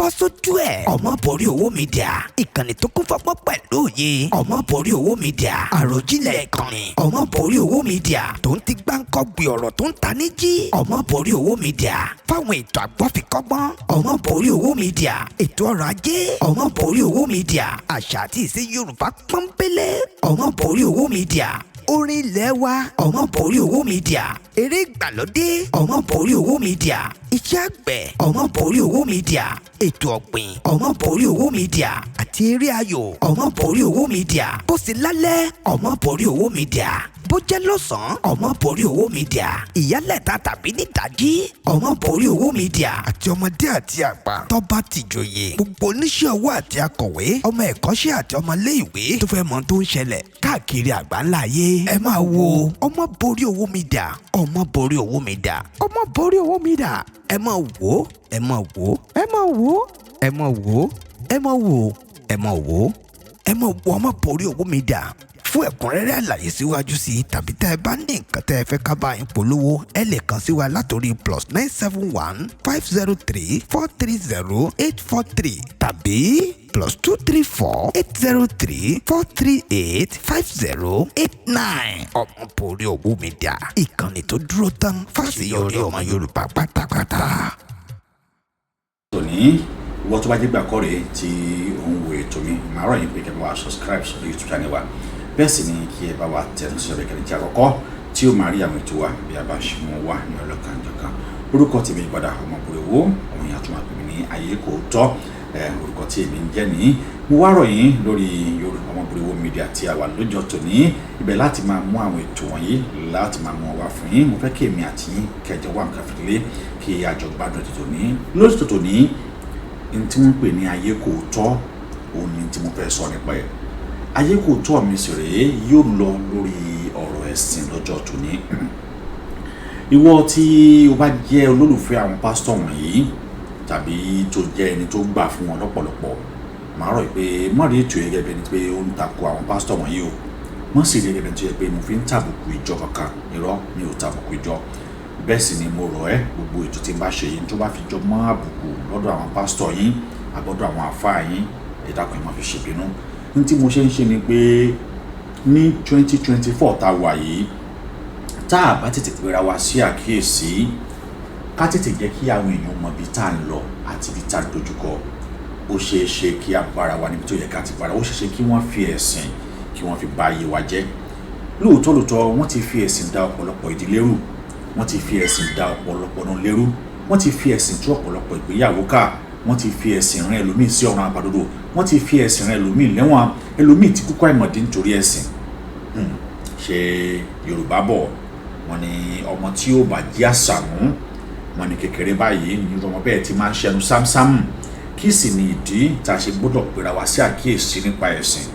bọ́ sójú ẹ̀. Omoboriowo Media, ìkànnì tó kún fọ́pọ́ pẹ̀lú òye. Omoboriowo Media, àròjinlẹ̀ ìkànnì. Omoboriowo Media, tó ń ti gbáǹkọ́gbì ọ̀rọ̀ tó ń ta ní jí. Omoboriowo Media, fáwọn ètò àgbọ́fikọ́gbọ́n. Omoboriowo Media, ètò ọrọ̀ ajé. Omoboriowo Media, àṣà àti ìṣe Yorùbá pọ́nbélé. Omoboriowo Media, orin ilẹ̀ wa. Omoboriowo Media, eré ìgbàlódé. Omoboriowo Media, iṣẹ́ àgbẹ̀. Omoboriowo Media, ètò ọ̀gbìn. Omoboriowo Media, àti eré ayò. Omoboriowo Media, bó ṣe lálẹ́. Omoboriowo Media, bó jẹ́ lọ́sàn-án. Omoboriowo Media, ìyálẹ̀ta tàbí nídàjí. Omoboriowo Media, àti ọmọdé àti àgbà tó bá ti jòyè. gbogbo oníṣẹ́ ọwọ́ àti akọ̀wé, ọmọ ẹ̀kọ́ṣẹ́ àti ọmọ ilé-ìwé tó fẹ́ mọ tó ń ṣẹlẹ̀ káàkiri àgbáńlá ayé. ẹ máa wo Omoboriowo Media. Omoboriowo Media, Omoboriowo Media, ẹ máa wò ó, ẹ máa wò ó, ẹ máa wò ó, ẹ máa wò ó, ẹ máa wò ó, ẹ máa wò ó, ẹ máa wò Omoboriowo Media. fún ẹ̀kúnrẹ́rẹ́ àlàyé síwájú sí i tàbí tẹ́ ẹ bá ní nǹkan tẹ́ ẹ fẹ́ ká bá yín polówó, ẹ lè kàn sí wa látòrí +971 503 430 843 tàbí +234 803 438 5089. Omoboriowo Media, ìkànnì tó dúró tán fáṣeyọrí ọmọ Yorùbá pátápátá. tòní ìwọ tó bá jẹ́ gbà kọ́rẹ́ tí òun wo ètò mi màá rọ̀ yín pé kẹ́ bá wa subscribe sórí YouTube channel wa, bẹ́ẹ̀ sì ni kí ẹ bá wa tẹ̀ sí ọ̀rẹ́ kẹ́lẹ́ tí àkọ́kọ́ tí ó máa rí àwọn ètò wa bí a bá ṣe mú wa ní ọlọ́kan jọ̀kan. orúkọ tèmi padà Omoboriowo, òun yà tún máa pè mí ní ayé kò tọ́. orúkọ tí èmi ń jẹ́ ní mo wá rọ̀ yín lórí Omoboriowo Media tí a wà lọ́jọ́ tòní, ibẹ̀ láti máa mú àwọn ètò wọ̀nyí láti máa mú wá fún yín. mo fẹ́ kí èmi àti yín kẹjọ wà nǹkan fìdílé kí àjọ gbádùn ètò tòní. lórí ètò tòní ní tí wọ́n pè ní ayé kò tọ́, òun ni tí mo fẹ́ sọ nípa ẹ̀. ayé kò tọ́ mi sì rèé yóò lọ lórí ọ̀rọ̀ ẹ̀sìn lọ́jọ́ tòní. ìwọ tí o bá jẹ́ olólùfẹ́ àwọn pásítọ̀ wọ̀nyí tàbí tó jẹ́ ẹni tó gbà fún wọn lọ́pọ̀lọpọ̀, màá rọ̀ pé mọ́ rí ètò yẹn gẹ́gẹ́ bí pé ó ń takò àwọn pásítọ̀ wọ̀nyí o. wọ́n sì rí gẹ́gẹ́ bí pé mo fi ń tàbùkù ìjọ kankan. irọ́ mi ò tàbùkù ìjọ. bẹ́ẹ̀ sì ni mo rọ̀ ẹ́, gbogbo ètò tí n bá ṣe yìí tó bá fi jọ mọ́ àbùkù lọ́dọ̀ àwọn pásítọ̀ yín àbọ̀dọ̀ àwọn àfáà yín, ẹ dákun ẹ má fi ṣèbínú. ní tí mo ṣe ń ṣe ni pé ní 2024 tá a wà yìí, tá a bá tètè pera wa sí àkíyèsí, ká tètè jẹ́ kí àwọn èèyàn mọ ibi tá a ń lọ àti ibi tá a dojúkọ. ó ṣeé ṣe kí a bára wa níbi tó yẹ ká ti bára. ó ṣeé ṣe kí wọ́n fi ẹ̀sìn kí wọ́n fi bà ayé wa jẹ́. lóòótọ́ wọ́n ti fi ẹ̀sìn dá ọ̀pọ̀lọpọ̀ ìdílé rú, wọ́n ti fi ẹ̀sìn dá ọ̀pọ̀lọpọ̀ náà lérú, wọ́n ti fi ẹ̀sìn tú ọ̀pọ̀lọpọ̀ ìgbéyàwó ká, wọ́n ti fi ẹ̀sìn rán ẹlòmíì sí ọ̀run àpàdodo, wọ́n ti fi ẹ̀sìn rán ẹlòmíì lẹ́wọ̀n, ẹlòmíì ti kúkú àìmọ̀dé nítorí ẹ̀sìn. ṣe Yorùbá bọ̀ wọ́n ní ọmọ tí ó bá jí àṣàmú, wọ́n ní kékeré báyìí ní ọmọ bẹ́ẹ̀ ti máa ń ṣẹnu sámsámù. kí sì ni ìdí tá a ṣe gbọ́dọ̀ pera wa sí àkíyèsí nípa ẹ̀sìn?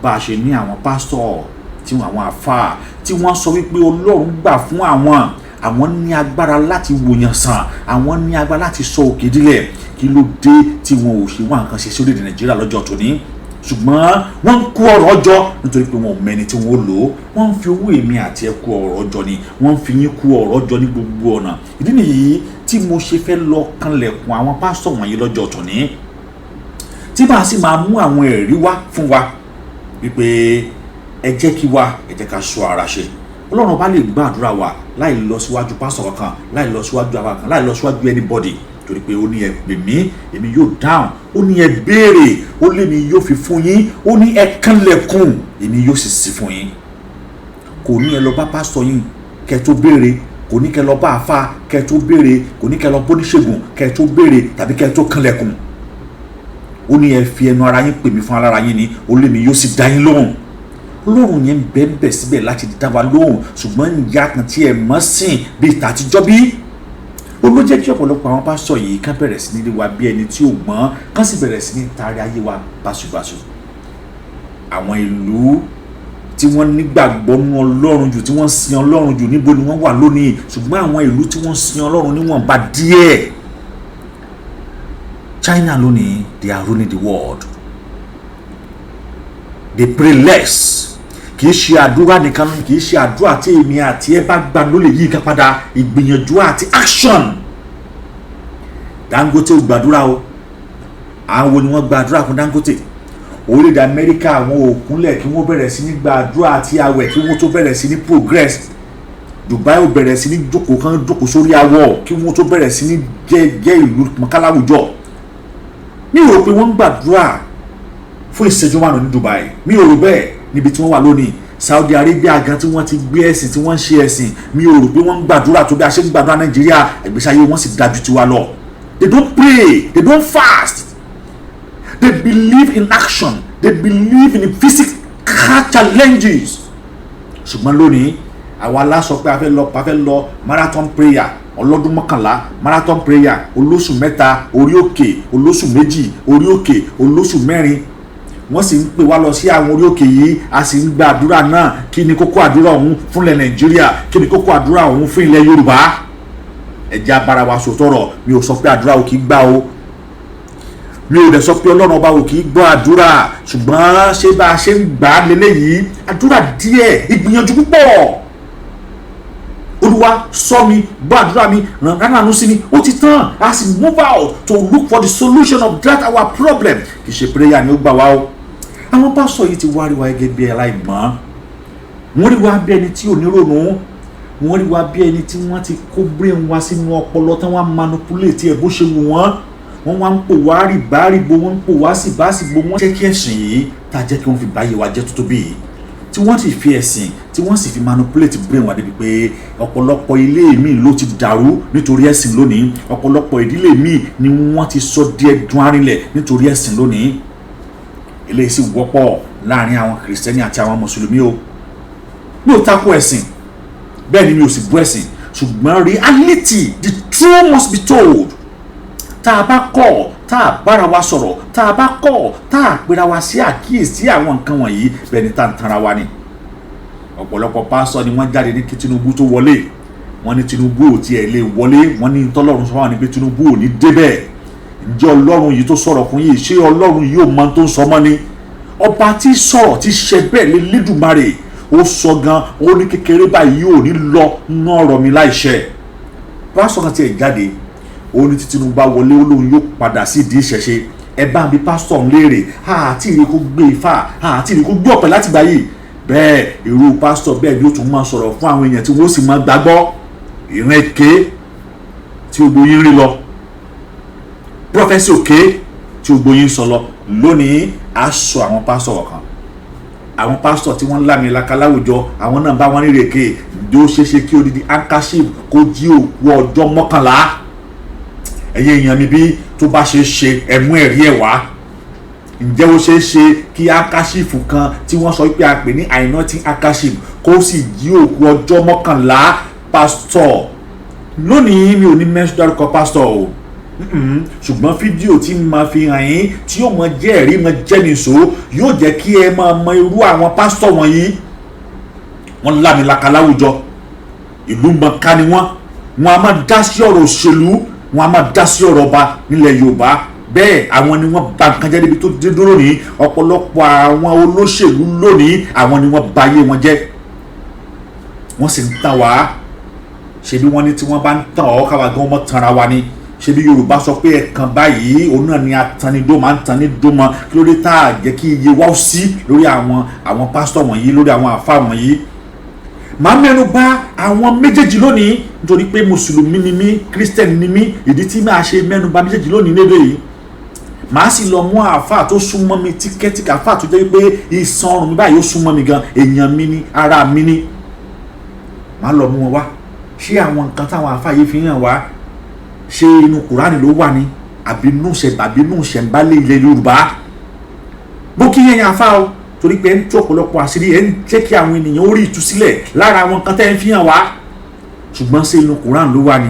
bá a ṣe ní àwọn pásítọ̀ tí àwọn àfáà tí wọ́n sọ wípé Ọlọ́run gbà fún àwọn ní agbára láti wòyàn sàn, àwọn ní agbára láti sọ òkè dílẹ̀, kí ló dé tí wọn ò ṣe wá nǹkan ṣe sí orílẹ̀-èdè Nàìjíríà lọ́jọ́ tòní? ṣùgbọ́n wọ́n ń kó ọ̀rọ̀ jọ nítorí pé wọn ò mẹ́ni tí wọ́n lò ó. wọ́n ń fi owó èmi àti ẹ kó ọ̀rọ̀ jọ ni, wọ́n ń fi yín kó ọ̀rọ̀ jọ ní gbogbo ọ̀nà. ìdí nìyí tí mo ṣe fẹ́ lọ kanlẹ̀kùn àwọn pásítọ̀ wọ̀nyí lọ́jọ́ tòní, tí bá a sì máa mú àwọn ẹ̀rí wá fún wa wípé ẹ jẹ́ ká sọ ara ṣe. Ọlọ́run bá lè gbàdúrà wa láì lọ síwájú pásítọ̀ kankan, láì lọ síwájú àwọn kan, láì lọ síwájú anybody, torí pé ó ní ẹ pè mí èmi yóò dáhùn, ó ní ẹ béèrè ó lé mi yóò fi fún yín, ó ní ẹ kànlẹ̀kùn èmi yóò sì ṣí fún yín. kò ní ẹ lọ bá pásítọ̀ yín kẹ́ tó béèrè, kò ní kẹ́ lọ bá àfáà kẹ́ tó béèrè, kò ní kẹ́ lọ bóníṣègùn kẹ́ tó béèrè tàbí kẹ́ tó kànlẹ̀kùn. ó ní ẹ fi ẹnu ara yín pè mí fún alára yín ni, ó lé mi yóò sì dá yín lóhùn. Ọlọ́run yẹn bẹ́ẹ̀ síbẹ̀ láti dá wa lóhùn, ṣùgbọ́n ìyá kan tí ẹ mọ̀ sìn bíi tàtijọ́ bí. ó ló jẹ́ kí ọ̀pọ̀lọpọ̀ àwọn pásítọ̀ yìí ká bẹ̀rẹ̀ sí ní rí wa bí ẹni tí ò gbọ́n, ká sì bẹ̀rẹ̀ sí ní taari ayé wa báṣubàṣu. àwọn ìlú tí wọ́n nígbàgbọ́ nínú Ọlọ́run jù, tí wọ́n sin Ọlọ́run jù, níbo ni wọ́n wà lónìí? ṣùgbọ́n àwọn ìlú tí wọ́n sin Ọlọ́run níwọ̀nba díẹ̀. China lónìí, they are ruling the world. They pray less. kì í ṣe àdúrà nìkan, kì í ṣe àdúrà tí èmi àti ẹ bá gbà ló lè yí ká padà. ìgbìyànjú àti action. Dangote ò gbàdúrà o, àwọn wo ni wọ́n gbàdúrà fún Dangote? Orílẹ̀-èdè Amẹ́ríkà àwọn òkúnlẹ̀ kí wọ́n bẹ̀rẹ̀ sí ní gbàdúrà àti àwẹ̀ kí wọ́n tó bẹ̀rẹ̀ sí ní progress. Dubai ò bẹ̀rẹ̀ sí ní jókòó sórí awọ kí wọ́n tó bẹ̀rẹ̀ sí ní jẹ́ ìlú mọ̀káláwùjọ. Mi ò rò pé wọ́n ń gbàdúrà fún ìṣẹ́jú márùn-ún ní Dubai. Mi ò rò bẹ́ẹ̀ níbi tí wọ́n wà lónìí. Saudi Arabia gan tí wọ́n ti gbé ẹ̀sìn tí wọ́n ń ṣe ẹ̀sìn, mi ò rò pé wọ́n ń gbàdúrà tó bí a ṣe ń gbàdúrà Nàìjíríà. Ìgbésí ayé wọn sì dájú tiwa lọ. They don't pray, they don't fast. They believe in action, they believe in physical challenges. Ṣùgbọ́n lónìí àwa la sọ pé a fẹ́ lọ marathon prayer ọlọ́dún mọ́kànlá, marathon prayer olóṣù mẹ́ta orí òkè, olóṣù méjì orí òkè, olóṣù mẹ́rin. Wọ́n sì ń pè wá lọ sí àwọn orí òkè yìí, a sì ń gba àdúrà náà. Kí ni kókó àdúrà ọ̀hún fún ilẹ̀ Nàìjíríà? Kí ni kókó àdúrà ọ̀hún fún ilẹ̀ Yorùbá? Ẹ jẹ́ abára wa sòtọ̀rọ̀. Mi ò sọ pé àdúrà ò kì í gbà o, mi ò dẹ̀ sọ pé Ọlọ́run ọba ò kì í gbọ́ àdúrà, ṣùgbọ́n ṣé bá a ṣe ń gbà á lélẹ́yìí àdúrà díẹ̀, ìgbìyànjú púpọ̀. Oluwa sọ mi, gbọ́ àdúrà mi, ràn ránàánú sí mi, ó ti tán. A sì move out to look for the solution of that our problem. Kì í ṣe prayer ni ó gbà wá o. Àwọn pásọ̀ yìí ti wá rí wa gẹ́gẹ́ bí aláìgbọ́n. Wọ́n rí wa bí ẹni tí ò ní ronú. Wọ́n rí wa bí ẹni tí wọ́n ti kó brain wa sínú ọpọlọ tán wá manipulate ẹ̀ bó ṣe wù wọ́n. Wọ́n wá ń pò wá rìbárìbò, wọ́n ń pò wá síbáṣìbò. Wọ́n jẹ́ kí ẹ̀sìn yìí tá jẹ́ kí wọ́n fi báyé wa jẹ́ tó bí yìí. Tí wọ́n sì fi ẹ̀sìn tí wọ́n sì fi manipulate brain wa débi pé ọ̀pọ̀lọpọ̀ ilé mi ló ti dàrú nítorí ẹ̀sìn lónìí. Ọ̀pọ̀lọpọ̀ ìdílé mi ni wọ́n ti sọ díẹ̀ dún arìnlẹ̀ nítorí ẹ̀sìn lónìí. Eléyìí sì wọ́pọ̀ láàrin àwọn kìrìsìtẹ́nì àti àwọn mùsùlùmí o. Mi ò tako ẹ̀sìn, bẹ́ẹ̀ ni mi ò sì bú ẹ̀sìn, ṣùgbọ́n reality, the truth must be told. Tá a bá kọ̀, tá a bára wa sọ̀rọ̀, tá a bá kọ̀, tá a pera wa sí àkíyèsí àwọn nǹkan wọ̀nyí, bẹ́ẹ̀ ni tá a ń tanra wa ni. Ọ̀pọ̀lọpọ̀ pásọ̀ ni wọ́n jáde ní kí Tinubu tó wọlé. Wọ́n ní Tinubu ò tiẹ̀ lè wọlé, wọ́n ní tọ́lọ́run sọ wọ́n ní pé Tinubu ò ní débẹ̀. Ǹjẹ́ Ọlọ́run yìí tó sọ̀rọ̀ fún yìí, ṣé Ọlọ́run yìí ò mọ tó ń sọ mọ́ ni? Ọba tí sọ̀rọ̀ tí ṣe bẹ́ẹ̀ lé lédùmarè, ó sọ gan, ó ní kékeré báyìí yóò ní lọ ná ọ̀rọ̀ mi láìṣẹ. Pásọ̀ kan tiẹ̀ jáde, ó ní tí Tinubu bá wọlé ó lóun yóò padà sí ìdí ìṣẹ̀ṣe. Ẹ bá mi pásítọ̀ ń léèrè, àti ìrè kó gbé ifá, àti ìrè kó gbé ọ̀pẹ láti gbà yìí. Bẹ́ẹ̀ irú pásítọ̀ bẹ́ẹ̀ ni ó tún máa sọ̀rọ̀ fún àwọn èèyàn tí wọ́n sì máa gbàgbọ́. Ìran èké tí gbogbo yín rí lọ, prọfẹ́sì òkè tí gbogbo yín sọ lọ. Lónìí a sọ àwọn pásítọ̀ kan, àwọn pásítọ̀ tí wọ́n ń lámìlaka láwùjọ, àwọn náà bá wọn rí rèké. Ǹjẹ́ ó ṣeéṣe kí odidi handkerchief kó jí òkú ọjọ́ 11? Ẹ̀yin èèyàn mi bí tó bá ṣe ṣe ẹ̀mú ẹ̀rí ẹ̀ wá. Ǹjẹ́ ó ṣeé ṣe kí handkerchief kan tí wọ́n sọ pé a pè ní anointing handkerchief kó sì jí òkú ọjọ́ 11 pásítọ̀? Lónìí mi ò ní mẹ́sùn dárúkọ pásítọ̀ o, ṣùgbọ́n fídíò tí máa fi hàn yín tí yóò mọ jẹ́ ẹ̀rí mọ jẹ́ nìṣó yóò jẹ́ kí ẹ máa mọ irú àwọn pásítọ̀ wọ̀nyí. Wọ́n lámìlaka láwùjọ, ìlú mọ̀ká ni wọ́n a máa dá sí ọ̀rọ̀ òṣèlú, wọ́n a máa dá sí ọ̀rọ̀ ọba nílẹ̀ Yorùbá. Bẹ́ẹ̀ àwọn ni wọ́n bà nǹkan jẹ́ débi tó dé dúró ní. Ọ̀pọ̀lọpọ̀ àwọn olóṣèlú lónìí àwọn ni wọ́n bà ayé wọn jẹ́. Wọ́n sì ń tàn wá. Ṣebí wọ́n ní tí wọ́n bá ń tàn ọ́ káwa gan mọ́ tanra wa ni. Ṣebí Yorùbá sọ pé ẹ̀kan báyìí òun náà ni atanidó máa ń tan ní dómọ. Kí ló dé tá a jẹ́ kí iye wá sí lórí àwọn pásítọ̀ wọ̀nyí, lórí àwọn àfáà wọ̀nyí? Màá mẹ́nu bà àwọn méjèèjì lónìí nítorí pé mùsùlùmí ni mí, kírísítẹ́nì ni mí. Ìdí tí màá ṣe mẹ́nu bà méjèèjì lónìí lédè yìí. Màá sì lọ mú àfáà tó súnmọ́ mi tíkẹ́tíkà, àfáà tó jẹ́ pé ìsan ọrùn mi báyìí ó súnmọ́ mi gan, èèyàn mi ni, ara mi ni. Màá lọ mú wọn wá. Ṣé àwọn nǹkan táwọn àfáà yìí fi hàn wá, ṣé inú Kùránì ló wà ní àbí inú ìṣẹ̀ǹbálẹ̀ ilẹ̀ Yorùbá? Bó kí yẹn àfáà o, torí pé ẹ ń tú ọ̀pọ̀lọpọ̀ àṣírí, ẹ ń jẹ́ kí àwọn ènìyàn ó rí ìtúsílẹ̀ lára àwọn nǹkan tẹ́ ń fi hàn wá. Ṣùgbọ́n ṣé inú Kùránì ló wà ní?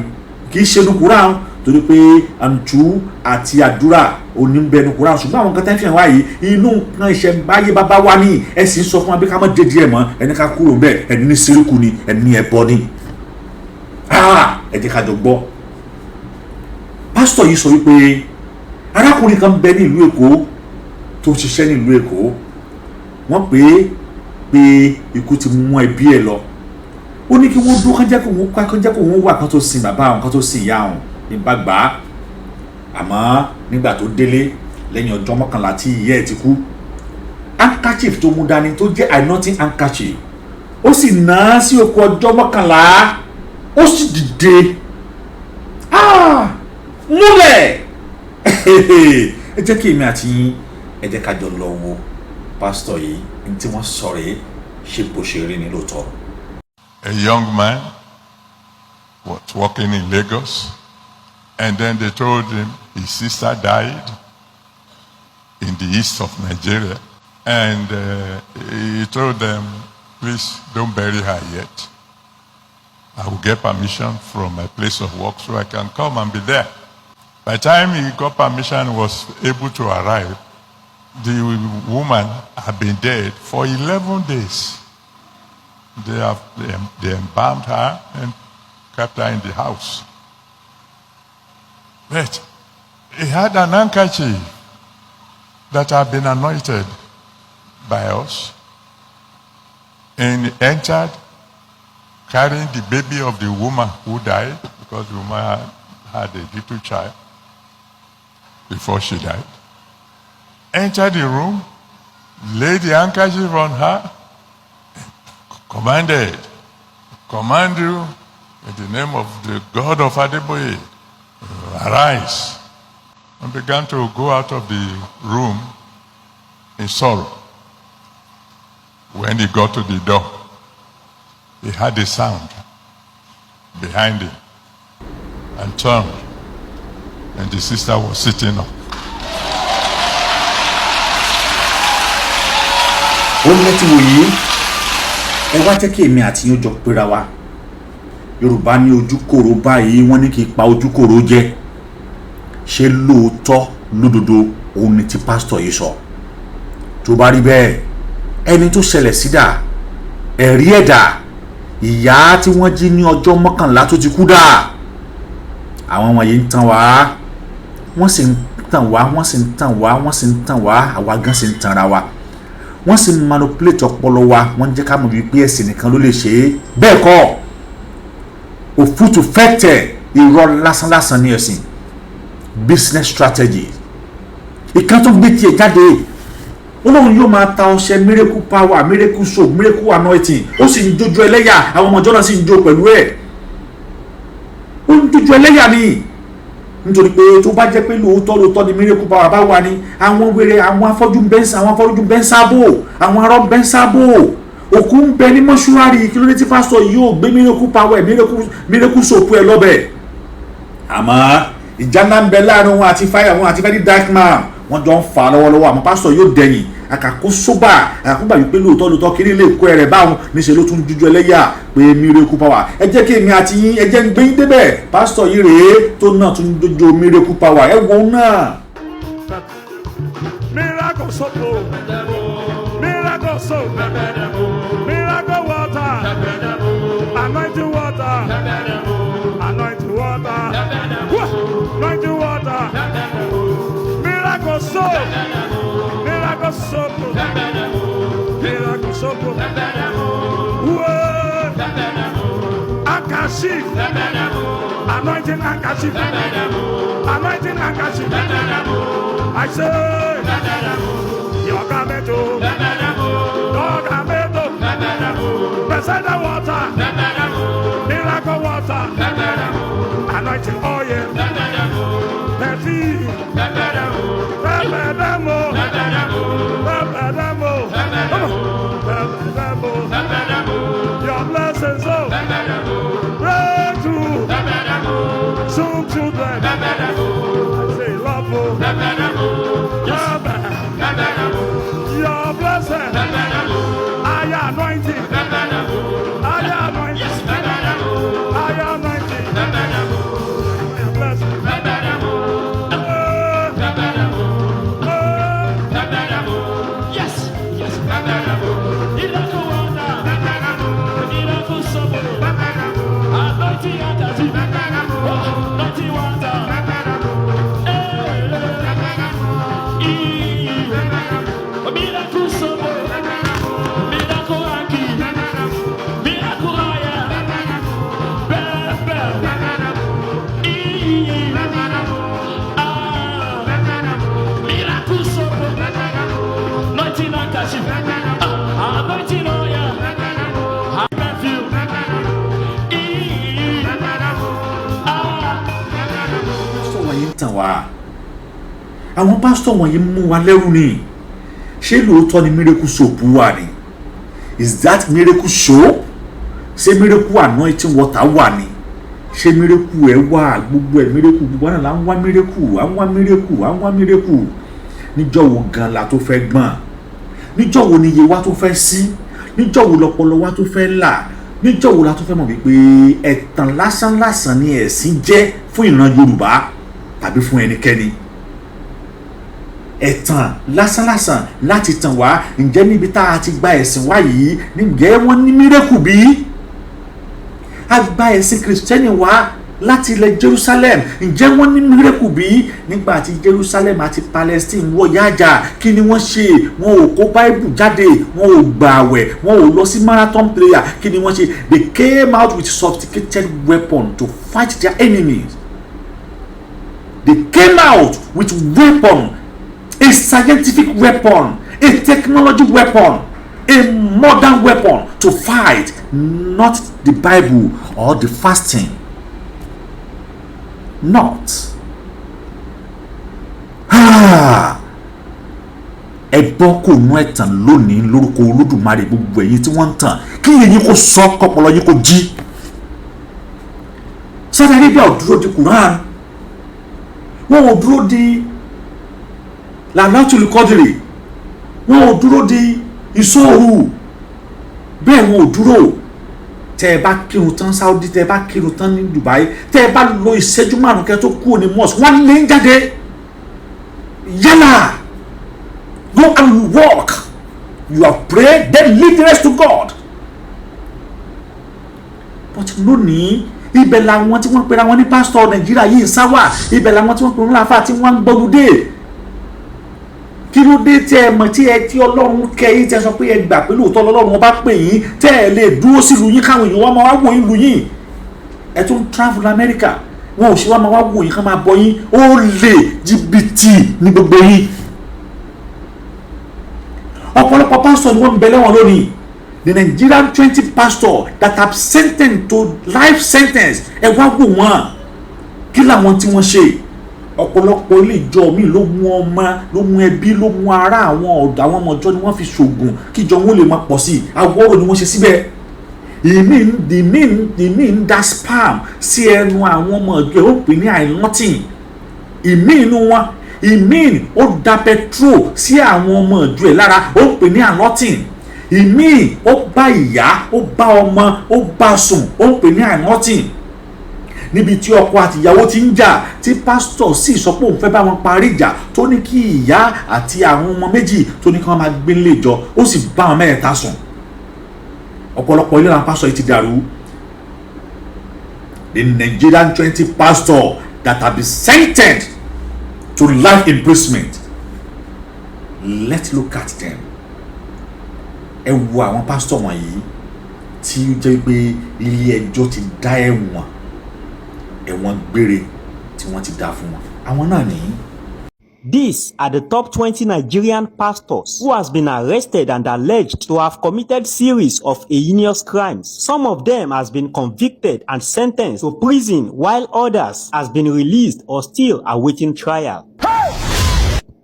Kì í ṣe inú Kùránì, torí pé àǹtú àti àdúrà òní ń bẹnu Kùránì. Ṣùgbọ́n àwọn nǹkan tẹ́ ń fi hàn wá yìí inú nǹkan ìṣẹ̀ǹbáyé bàbá wa ní. Ẹ sì ń sọ fún wa bí ká má dédìí ẹ̀ mọ́, ẹni ká kúrò ń bẹ̀, ẹni ní síríkù ni, ẹni ní ẹbọ ni. Ẹ jẹ́ ká jọ gbọ́. Pásítọ̀ yìí sọ wípé arákùnrin kan bẹ ní ìlú Èkó tó ṣiṣẹ́ ní ìlú Èkó. Wọ́n pé ikú ti mú ẹbí ẹ̀ lọ. Ó ní kí wọ́n dúró kán jẹ́ kó wọ́n wà kán tó sin bàbá àwọn, kán tó sin ìyá àwọn ní Bàgbà. Àmọ́ nígbà tó délé lẹ́yìn ọjọ́ mọ́kànlá tí ìyá ẹ̀ ti kú. Handkerchief tó mú dání tó jẹ́ anointing handkerchief ó sì ná sí oko ọjọ́ mọ́kànlá ó sì dìde múlẹ̀. Ẹ jẹ́ kí èmi àti yín ẹ jẹ́ ká jọ lọ wo pásítọ̀ yìí ní tí wọ́n sọ rèé ṣe bó ṣe rí ní lóòótọ́. A young man was working in Lagos, and then they told him his sister died in the east of Nigeria, and he told them, please don't bury her yet. I will get permission from my place of work so I can come and be there. By the time he got permission, was able to arrive, the woman had been dead for 11 days. They embalmed her and kept her in the house. But he had an handkerchief that had been anointed by us, and he entered carrying the baby of the woman who died, because the woman had a little child before she died. Entered the room, laid the handkerchief on her, command you in the name of the God of Adeboye, arise, and began to go out of the room in sorrow. When he got to the door, he heard a sound behind him and turned, and the sister was sitting up. Ó ní tí wò yìí ẹ wá jẹ́ kí èmi àti yín jọ pera wa. Yorùbá ní ojúkòrò báyìí wọ́n ní kí pa ojúkòrò jẹ. Ṣé lóòótọ́ lódodo òun ni ti pásítọ̀ yìí sọ? Tó bá rí bẹ́ẹ̀ ẹni tó ṣẹlẹ̀ sídà ẹ̀rí ẹ̀dà ìyá tí wọ́n jí ní ọjọ́ mọ́kànlá tó ti kú dà. Àwọn wọ̀nyí ń tàn wá, wọ́n sì ń tàn wá, wọ́n sì ń tàn wá, wọ́n sì ń tàn wá, àwa gan sì ń tanra wa. Wọ́n sì manipulate ọpọlọ wa, wọ́n jẹ́ ká mọ̀ wípé ẹ̀sìn nìkan ló lè ṣe é. Bẹ́ẹ̀ kọ́ òfútù fẹ́tẹ̀ irọ́ lásánlásán ní ẹ̀sìn, business strategy. Ìkan tó gbé tiẹ̀ jáde, Ọlọ́run yóò máa ta ọṣẹ miracle power, miracle soap, miracle anointing, ó sì ń jójú ẹlẹ́yà, àwọn ọmọ ìjọ náà sì ń jó pẹ̀lú ẹ̀. Ó ń jójú ẹlẹ́yà ni, nítorí pé tó bá jẹ́ pé lóòótọ́ ni miracle power bá wà ní àwọn wèrè, àwọn afọ́jú bẹ́ ń sábò, àwọn arọ́ bẹ́ ń sábò, òkú ń bẹ ní mọ́ṣúárì, kí ló dé tí pásítọ̀ yóò gbé miracle power, miracle soap ẹ lọ́bẹ̀. Àmọ́ ìjà ńlá ń bẹ láàrin wọn àti fire wọn àti very dark man, wọ́n jọ ń fà lọ́wọ́lọ́wọ́. Àmọ́ pásítọ̀ yóò dẹ̀yìn àkàkó sóbà, àkàkóbà wípé lóòótọ́ kiri lè kó ẹrẹ̀ báwọn níṣẹ́ ló tún jújú ẹlẹ́yà pé miracle power. Ẹ jẹ́ kí èmi àti yín ẹ jẹ́ ń gbé yín débẹ̀. Pásítọ̀ yìí rèé tó náà tún jújú miracle power, ẹ wo náà. Miracle soap, miracle soap, miracle water, anointing water, anointing water, anointing water, miracle soap, miracle soap, miracle soap, handkerchief, anointing handkerchief, anointing handkerchief. I say, your garment, your garment, present water, miracle water, anointing oil, perfume, your blessings, oh, breakthrough, soon children, I say love, your blessing, I anointing, I anointing, I anointing, your blessing. tàn wá àwọn pásítọ̀ wọ̀nyí mú wa lẹ́rù ni ṣé lóòótọ́ ni miracle soap wà ni is that miracle soap ṣé miracle anointing water wà ni ṣé miracle ẹ̀ wà gbogbo ẹ̀ miracle gbogbo náà là ń wá miracle níjọ́ wo gan la tó fẹ́ gbọ́n níjọ́ wo ni iye wa tó fẹ́ sí níjọ́ wo lọpọlọ wa tó fẹ́ là níjọ́ wo la tó fẹ́ mọ̀ wípé ẹ̀tàn lásán ni ẹ̀sìn jẹ́ fún ìran Yorùbá tàbí fún ẹnikẹ́ni ẹ̀tàn lásán láti tàn wá ǹjẹ́ níbi tá a ti gba ẹ̀sìn wá yìí ǹjẹ́ wọ́n ní mírèkù bí a gba ẹ̀sìn kìrìsìtẹ́nì wá láti ilẹ̀ Jerusalem ǹjẹ́ wọ́n ní mírèkù bí nígbà tí Jerusalem àti Palestine wọ̀ yájà kí ni wọ́n ṣe wọn ò kó Bible jáde wọn ò gbààwẹ̀ wọn ò lọ sí marathon prayer kí ni wọ́n ṣe they came out with sophisticated weapon to fight their enemies they came out with weapon a scientific weapon a technology weapon a modern weapon to fight not the Bible or the fasting not ẹbọ kò nú ẹ̀tàn lónìí lórúkọ Olódùmarè gbogbo ẹ̀yin tí wọ́n ń tàn kí ẹ̀yin kò sọ kọpọlọ yín kò jí Saudi Arabia ò dúró di Quran wọn ò dúró di Lailatul Qadri wọn ò dúró di ìṣòro bẹ́ẹ̀ wọn ò dúró tẹ́ ẹ bá kírun tán Saudi tẹ́ ẹ bá kírun tán ní Dubai tẹ́ ẹ bá lo ìṣẹ́jú márùn kẹ́ tó kúrò ní mosque wọ́n lé ń jáde yálà go and walk you have prayed then leave the rest to God but lónìí ibẹ̀ làwọn tí wọ́n pera wọn ní pásítọ̀ Nàìjíríà yìí ń sáwà ibẹ̀ làwọn tí wọ́n pera wọn láàfáà tí wọ́n ń gbọ́dúdé kí ló dé tí ẹ mọ̀ tí ẹ tí Ọlọ́run kẹ́yìn tí ẹ sọ pé ẹ gbà pé lóòótọ́ lọ́lọ́run wọn bá pè yín tẹ́ ẹ lè dúró sílùú yín káwọn èèyàn wá máa wá wò yín lù yín ẹ tún travel America wọn ò ṣe wá máa wá wò yín ká máa bọ yín ó lè jìbìtì ní gbogbo yín ọ̀pọ̀lọpọ̀ pásítọ̀ ni wọ́n ń bẹ lẹ́wọ̀n lónìí the Nigerian 20 pastors that have sentenced to life sentence ẹ wá wò wọ́n kí làwọn tí wọ́n ṣe ọ̀pọ̀lọpọ̀ ilé ìjọ mi ló mú ọmọ ló mú ẹbí ló mú ará àwọn ọ̀dọ́ àwọn ọmọ ọjọ́ ni wọ́n fi ṣògùn kíjọ wọn lè máa pọ̀ sí i àwòrò ni wọ́n ṣe síbẹ̀ ìmí ń da spam sí ẹnu àwọn ọmọ ọjọ́ ó pè ní àìlọ́tìn ìmí inú wọn ìmí ó da petrol sí àwọn ọmọ ọjọ́ ẹ̀ lára ó pè ní àìlọ́tìn ìmí ó bá ìyá ó bá ọmọ ó bá sùn ó pè ní àìlọ́tìn níbi tí ọkọ àti ìyàwó ti ń jà tí pásítọ̀ sì sọ pé òun fẹ́ bá wọn parí ìjà tó ní kí ìyá àti àwọn ọmọ méjì tó ní kí wọ́n máa gbé nílé ìjọ ó sì bá wọn mẹ́ẹ̀ta sùn ọ̀pọ̀lọpọ̀ ilé àwọn pásítọ̀ yìí ti dàrú the Nigerian 20 pastors that have been sentenced to life imprisonment let's look at them ẹ wo àwọn pásítọ̀ wọ̀nyí tí ó jẹ́ pé ilé ẹjọ́ ti dá ẹ̀wọ̀n gbére tí wọ́n ti dá fún wọn àwọn náà ní. These are the top 20 Nigerian pastors who has been arrested and alleged to have committed series of heinous crimes. Some of them has been convicted and sentenced to prison while others has been released or still awaiting trial.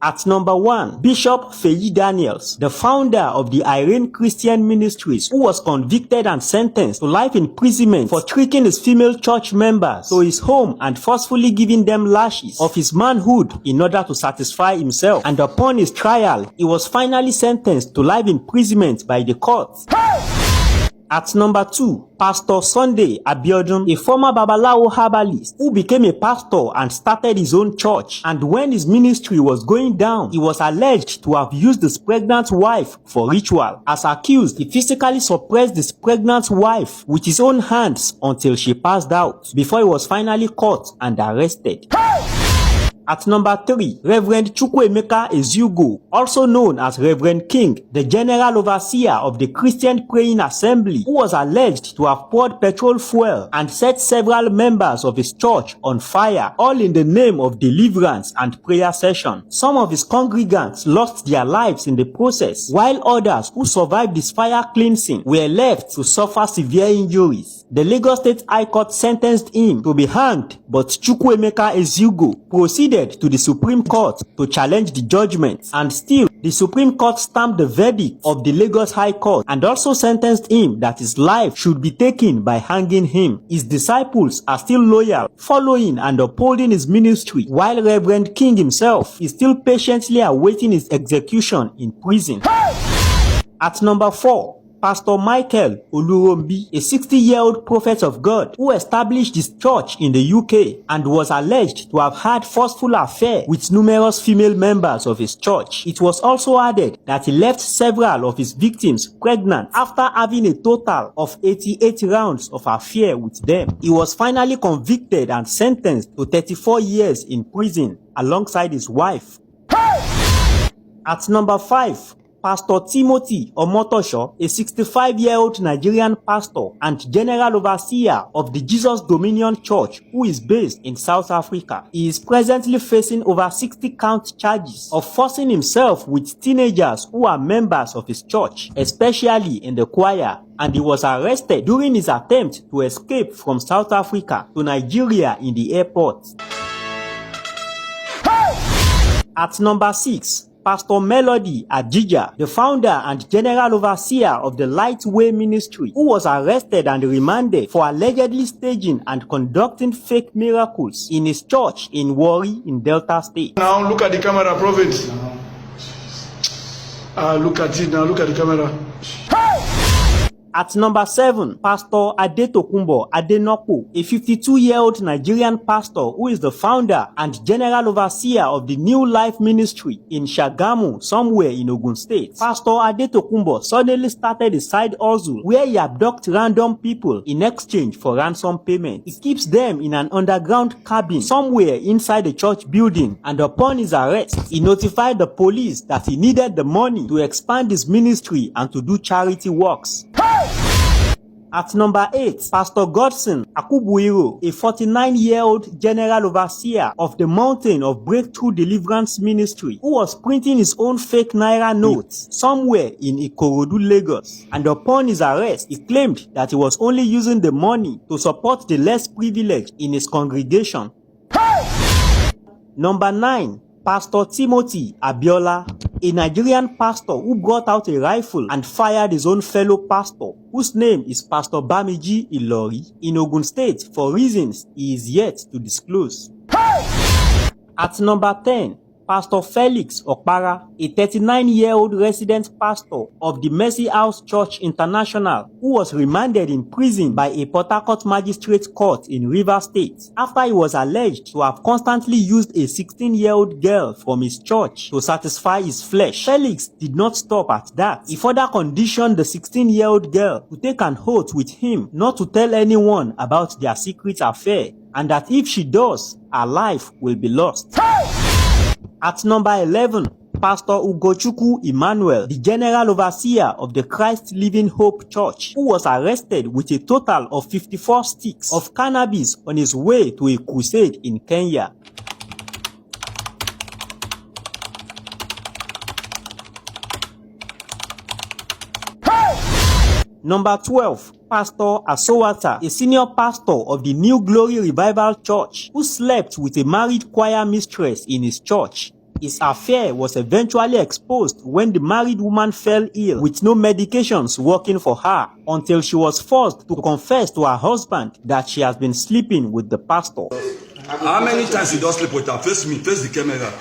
At number 1, Bishop Feyi Daniels, the founder of the Iranse Christian Ministries, who was convicted and sentenced to life imprisonment for tricking his female church members to his home and forcefully giving them lashes of his manhood in order to satisfy himself. And upon his trial, he was finally sentenced to life imprisonment by the court. At number 2, Pastor Sunday Abiodun, a former Babalawo herbalist who became a pastor and started his own church. And when his ministry was going down, he was alleged to have used his pregnant wife for ritual. As accused, he physically suppressed his pregnant wife with his own hands until she passed out before he was finally caught and arrested. At number 3, Reverend Chukwuemeka Eziugo, also known as Reverend King, the General Overseer of the Christian Praying Assembly, who was alleged to have poured petrol fuel and set several members of his church on fire, all in the name of deliverance and prayer session. Some of his congregants lost their lives in the process, while others who survived this fire cleansing were left to suffer severe injuries. The Lagos State High Court sentenced him to be hanged, but Chukwuemeka Eziugo proceeded to the Supreme Court to challenge the judgment, and still the Supreme Court stamped the verdict of the Lagos High Court and also sentenced him that his life should be taken by hanging him. His disciples are still loyal, following and upholding his ministry, while Reverend King himself is still patiently awaiting his execution in prison. At number 4, Pastor Michael Olurombi, a 60-year-old prophet of God who established his church in the UK and was alleged to have had forceful affair with numerous female members of his church. It was also added that he left several of his victims pregnant after having a total of 88 rounds of affair with them. He was finally convicted and sentenced to 34 years in prison alongside his wife. At number 5, Pastor Timothy Omotosho, a 65-year-old Nigerian pastor and general overseer of the Jesus Dominion Church, who is based in South Africa. He is presently facing over 60-count charges of forcing himself with teenagers who are members of his church, especially in the choir, and he was arrested during his attempt to escape from South Africa to Nigeria in the airport. At number 6, Pastor Melody Ajija, the founder and general overseer of the Lightway Ministry, who was arrested and remanded for allegedly staging and conducting fake miracles in his church in Warri in Delta State. Now look at the camera, prophet. Look at it now, look at the camera. At number 7, Pastor Adetokunbo Adenoko, a 52-year-old Nigerian pastor who is the founder and general overseer of the New Life Ministry in Shagamu, somewhere in Ogun State. Pastor Adetokunbo suddenly started a side hustle where he abducts random people in exchange for ransom payment. He keeps them in an underground cabin somewhere inside the church building, and upon his arrest, he notified the police that he needed the money to expand his ministry and to do charity works. At number 8, Pastor Godson Akubuiro, a 49-year-old general overseer of the Mountain of Breakthrough Deliverance Ministry, who was printing his own fake naira notes somewhere in Ikorodu, Lagos. And upon his arrest, he claimed that he was only using the money to support the less privileged in his congregation. Number 9, Pastor Timothy Abiola, a Nigerian pastor who brought out a rifle and fired his own fellow pastor, whose name is Pastor Bamiji Ilori, in Ogun State for reasons he is yet to disclose. At number 10, Pastor Felix Okpara, a 39-year-old resident pastor of the Mercy House Church International, who was remanded in prison by a Port Harcourt magistrate court in Rivers State after he was alleged to have constantly used a 16-year-old girl from his church to satisfy his flesh. Felix did not stop at that. He further conditioned the 16-year-old girl to take an oath with him not to tell anyone about their secret affair, and that if she does, her life will be lost. At number 11, Pastor Ugochukwu Emmanuel, the general overseer of the Christ Living Hope Church, who was arrested with a total of 54 sticks of cannabis on his way to a crusade in Kenya. Number 12, Pastor Asowata, a senior pastor of the New Glory Revival Church, who slept with a married choir mistress in his church. His affair was eventually exposed when the married woman fell ill with no medications working for her, until she was forced to confess to her husband that she has been sleeping with the pastor. How many times you don't sleep with her? Face me, face the camera.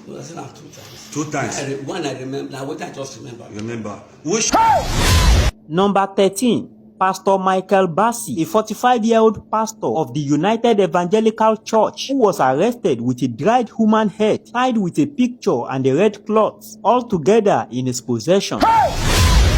No, I said that 2 times. 2 times. One I remember, now what I just remember. Remember. Which? Number 13, Pastor Michael Bassi, a 45-year-old pastor of the United Evangelical Church, who was arrested with a dried human head tied with a picture and a red cloth, all together in his possession.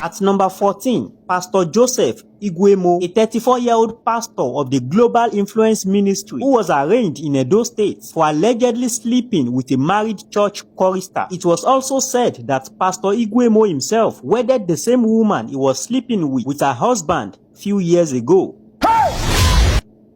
At number 14, Pastor Joseph Igwemo, a 34-year-old pastor of the Global Influence Ministry, who was arraigned in Edo State for allegedly sleeping with a married church chorister. It was also said that Pastor Igwemo himself wedded the same woman he was sleeping with her husband few years ago.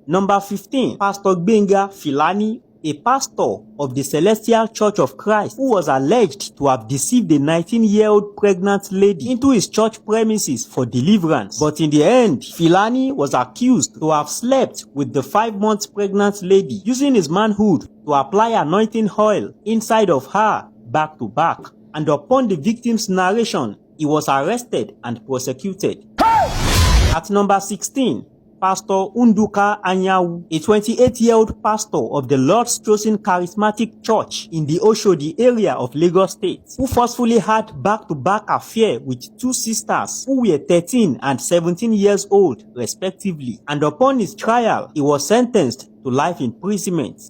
Number 15, Pastor Gbenga Filani, a pastor of the Celestial Church of Christ, who was alleged to have deceived a 19-year-old pregnant lady into his church premises for deliverance. But in the end, Filani was accused to have slept with the 5-month pregnant lady, using his manhood to apply anointing oil inside of her back to back. And upon the victim's narration, he was arrested and prosecuted. At number 16, Pastor Unduka Anyawu, a 28-year-old pastor of the Lord's Chosen Charismatic Church in the Oshodi area of Lagos State, who forcefully had back-to-back affair with 2 sisters who were 13 and 17 years old, respectively. And upon his trial, he was sentenced to life imprisonment.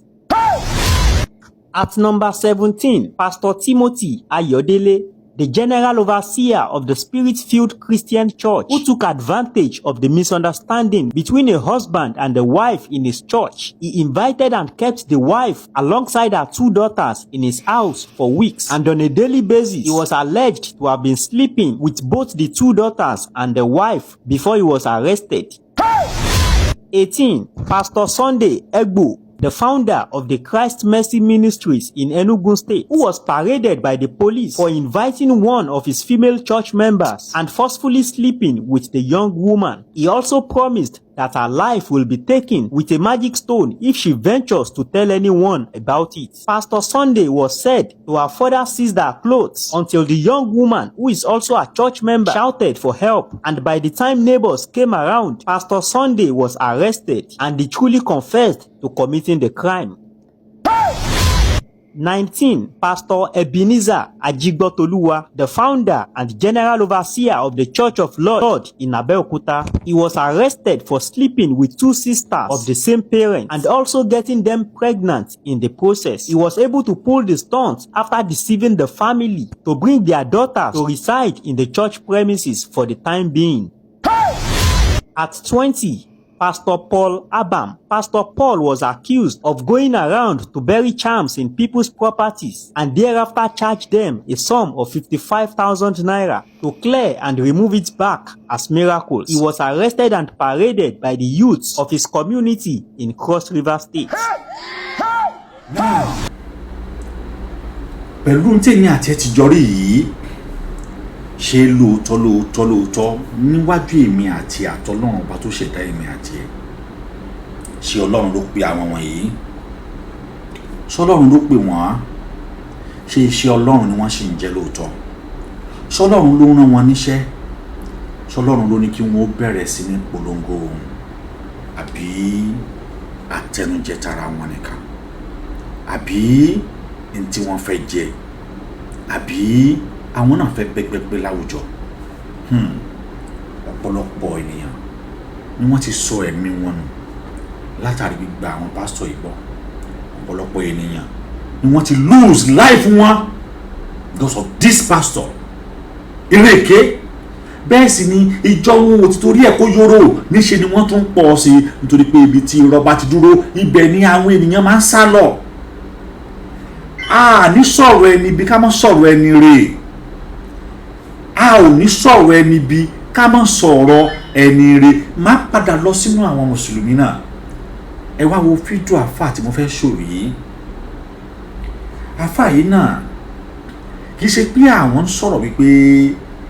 At number 17, Pastor Timothy Ayodele, the general overseer of the Spirit-filled Christian Church, who took advantage of the misunderstanding between a husband and a wife in his church. He invited and kept the wife alongside her 2 daughters in his house for weeks, and on a daily basis, he was alleged to have been sleeping with both the 2 daughters and the wife before he was arrested. 18. Pastor Sunday Egbo, the founder of the Christ Mercy Ministries in Enugu State, who was paraded by the police for inviting one of his female church members and forcefully sleeping with the young woman. He also promised that her life will be taken with a magic stone if she ventures to tell anyone about it. Pastor Sunday was said to have further seized her clothes until the young woman, who is also a church member, shouted for help, and by the time neighbors came around, Pastor Sunday was arrested and he truly confessed to committing the crime. 19. Pastor Ebenezer Ajigbotoluwa, the founder and general overseer of the Church of Lord in Abeokuta. He was arrested for sleeping with 2 sisters of the same parent and also getting them pregnant in the process. He was able to pull the stunt after deceiving the family to bring their daughters to reside in the church premises for the time being. At 20, Pastor Paul Abam. Pastor Paul was accused of going around to bury charms in people's properties and thereafter charged them a sum of 55,000 naira to clear and remove it back as miracles. He was arrested and paraded by the youths of his community in Cross River State. Now, pẹ̀lú tèmi àti ẹ ti jọrí yìí, ṣe lóòótọ́ níwájú èmi àti àtọlọ́run ọba tó ṣẹ̀dá èmi àti ẹ, ṣé Ọlọ́run ló pe àwọn wọ̀nyí? Ṣé Ọlọ́run ló pe wọ́n? Ṣé iṣẹ́ Ọlọ́run ni wọ́n ṣì ń jẹ́ lóòótọ́? Ṣé Ọlọ́run ló rán wọn níṣẹ́? Ṣé Ọlọ́run ló ní kí wọ́n bẹ̀rẹ̀ sí ní polongo ohun? Àbí àtẹnujẹ tara wọn nìkan? Àbí ní tí wọ́n fẹ́ jẹ? Àbí àwọn náà fẹ́ gbẹgbẹgbẹ láwùjọ? Ọ̀pọ̀lọpọ̀ ènìyàn ni wọ́n ti sọ ẹ̀mí wọn nù látàrí gbígba àwọn pásítọ̀ ìgbọ́. Ọ̀pọ̀lọpọ̀ ènìyàn ni wọ́n ti lose life wọn because of this pastor. Ìrèké bẹ́ẹ̀ sì ni ìjọ wọn ò ti torí ẹ̀ kó yóró, níṣe ni wọ́n tún pọ̀ sí i nítorí pé ibi tí irọ́ bá ti dúró ibẹ̀ ni àwọn ènìyàn máa ń sá lọ. A ní sọ̀rọ̀ ẹni bí ká má sọ̀rọ̀ ẹni rè. A ò ní sọ̀rọ̀ ẹni bí ká má sọ̀rọ̀ ẹni rè. Má padà lọ sínú àwọn mùsùlùmí náà. Ẹ wá wo fídíò àfáà tí mo fẹ́ ṣòro yìí. Àfáà yìí náà kì í ṣe pé àwọn ń sọ̀rọ̀ wípé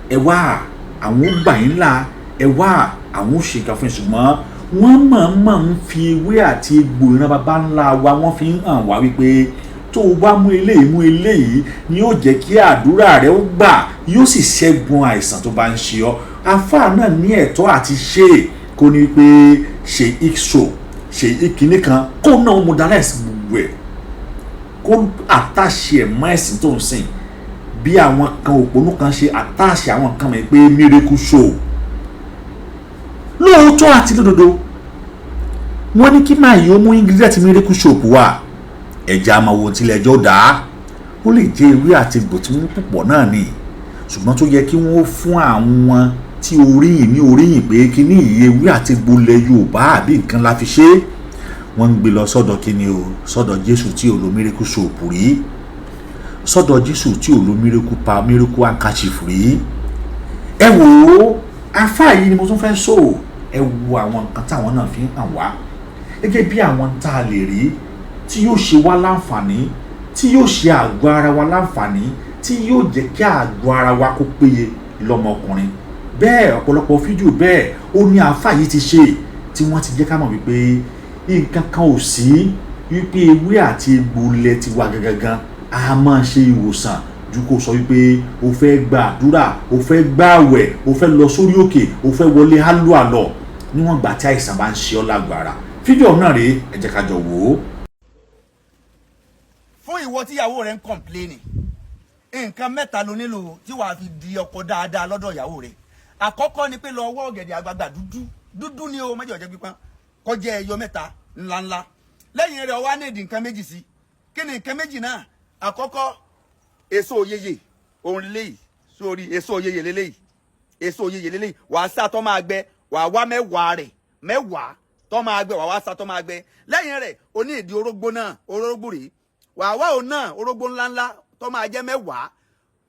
ẹ wá àwọn ó gbà yín là, ẹ wá àwọn ó ṣe nǹkan fún yín, ṣùgbọ́n wọ́n mọ̀ọ́mọ̀ ń fi ewé àti egbò ìran baba ńlá wa wọ́n fi ń hàn wá wípé tó o bá mú eléyìí ni yóò jẹ́ kí àdúrà rẹ ó gbà, yóò sì ṣẹ́gun àìsàn tó bá ń ṣe ọ́. Àfáà náà ní ẹ̀tọ́ àti ṣe kó ní pé ṣe ìṣó ṣe ìkíní kan kó náà mo dára ẹ̀sìn gbogbo ẹ̀ kó àtàṣe ẹ̀ mọ́ ẹ̀sìn tó ń sìn bí àwọn kan òpónú kan ṣe àtàṣe àwọn kan mọ̀ pé miracle show. Lóòótọ́ àti lódodo wọ́n ní kí máa yọ mú ingredient miracle show wá, ẹja máa wo tilẹ̀ ẹjọ́ dá, ó lè jẹ́ ewé àti egbò tí wọ́n púpọ̀ náà ni, ṣùgbọ́n tó yẹ kí wọ́n fún àwọn tí oríyìn ní oríyìn pé kíní ìyewé àti gbolẹ̀ Yorùbá àbí nǹkan la fi ṣe wọ́n ń gbé lọ sọ́dọ̀ kíní o sọ́dọ̀ Jésù tí ò lo miracle soap rí sọ́dọ̀ Jésù tí ò lo miracle handkerchief rí. ẹ wò ó afá yìí ni mo tún fẹ́ sọ ẹ wo àwọn nǹkan táwọn náà fi ń hàn wá gẹ́gẹ́ bí àwọn tá a lè rí tí yóò ṣe wá láǹfààní tí yóò ṣe àgọ́ ara wa láǹfààní tí yóò jẹ́ kí àgọ́ ara wa kó péye lọ́mọkùnrin. Bẹ́ẹ̀ ọ̀pọ̀lọpọ̀ fídíò bẹ́ẹ̀ ó ní àáfà yìí ti ṣe tí wọ́n ti jẹ́ ká mọ̀ wípé nǹkan kan ò sí wípé ewé àti egbò ilẹ̀ ti wà gangan a máa ṣe ìwòsàn ju kó sọ wípé o fẹ́ gba àdúrà o fẹ́ gba àwẹ̀ o fẹ́ lọ sórí òkè o fẹ́ wọlé hálù àlọ́ níwọ̀n gbà tí àìsàn bá ń ṣe ọ́ lágbára. Fídíò náà rèé ẹ jẹ́ ká jọ wò ó. Fún ìwọ tíyàwó rẹ ń kọ̀ǹpléènì nǹkan mẹ́ta ló nílò tí wàá fi di ọkọ dáadáa lọ́dọ̀ ìyàwó rẹ. Àkọ́kọ́ ni pé lọ wọ́ ọ̀gẹ̀dẹ̀ àgbagbà dúdú ni o mẹ́jọ jẹ́ pípọ́n kọjá ẹyọ mẹ́ta ńláńlá lẹ́yìn rẹ̀ wá ní èdè nǹkan méjì sí kí ni nǹkan méjì náà àkọ́kọ́ èso òyeyè òun lélẹ́yìí sórí èso òyeyè lélẹ́yìí wàá sá tó máa gbẹ wàá wá mẹ́wàá tó máa gbẹ wàá wá sá tó máa gbẹ lẹ́yìn rẹ̀ o ní èdè orógbó náà orógbó rèé wàá wá òun náà orógbó ńláńlá tó máa jẹ́ mẹ́wàá